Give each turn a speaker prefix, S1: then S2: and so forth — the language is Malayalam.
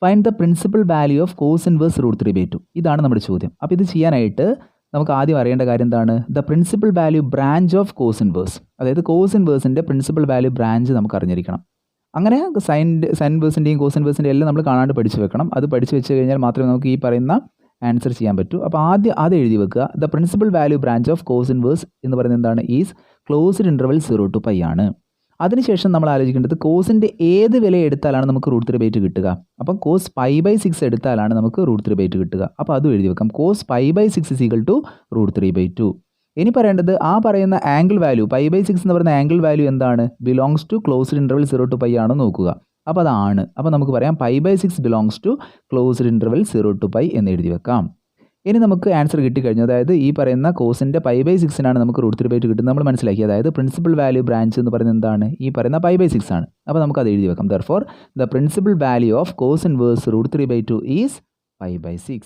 S1: Find the principal value of cos inverse √3/2. ഇതാണ് നമ്മുടെ ചോദ്യം. അപ്പോൾ ഇത് ചെയ്യാനായിട്ട് നമുക്ക് ആദ്യം അറിയേണ്ട കാര്യം എന്താണ്? The principal value branch of cos inverse. അതായത് കോസ് ഇൻവേഴ്സിൻ്റെ പ്രിൻസിപ്പൽ വാല്യൂ ബ്രാഞ്ച് നമുക്ക് അറിഞ്ഞിരിക്കണം. അങ്ങനെ സൈൻ ഇൻവേഴ്സിൻ്റെയും കോസ് ഇൻവേഴ്സിൻ്റെയും എല്ലാം നമ്മൾ കാണാണ്ട് പഠിച്ചു വെക്കണം. അത് പഠിച്ചു വെച്ച് കഴിഞ്ഞാൽ മാത്രമേ നമുക്ക് ഈ പറയുന്ന ആൻസർ ചെയ്യാൻ പറ്റൂ. അപ്പോൾ ആദ്യം അത് എഴുതി വെക്കുക. The principal value branch of cos inverse എന്ന് പറയുന്നത് എന്താണ്? ഈസ് ക്ലോസ്ഡ് ഇൻ്റർവൽ 0 to π ആണ്. അതിനുശേഷം നമ്മൾ ആലോചിക്കേണ്ടത് കോസിൻ്റെ ഏത് വില എടുത്താലാണ് നമുക്ക് √3/2 കിട്ടുക. അപ്പം കോസ് π/6 എടുത്താലാണ് നമുക്ക് √3/2 കിട്ടുക. അപ്പോൾ അതും എഴുതി വെക്കാം. കോസ് π/6 = √3/2. ഇനി പറയേണ്ടത് ആ പറയുന്ന ആംഗിൾ വാല്യൂ π/6 എന്ന് പറയുന്ന ആംഗിൾ വാല്യൂ എന്താണ്? Belongs to closed interval 0 to π ആണോ നോക്കുക. അപ്പോൾ അതാണ്. അപ്പോൾ നമുക്ക് പറയാം π/6 belongs to closed interval 0 to π എന്ന് എഴുതി വെക്കാം. ഇനി നമുക്ക് ആൻസർ കിട്ടിക്കഴിഞ്ഞു. അതായത് ഈ പറയുന്ന കോസിൻ്റെ π/6 നമുക്ക് √3/2 കിട്ടുന്നത് നമ്മൾ മനസ്സിലാക്കി. അതായത് പ്രിൻസിപ്പൽ വാല്യൂ ബ്രാഞ്ച് എന്ന് പറയുന്നത് എന്താണ്? ഈ പറയുന്ന π/6 ആണ്. അപ്പോൾ നമുക്ക് അത് എഴുതി വെക്കാം. Therefore the principal value of cos inverse √3/2 is π/6.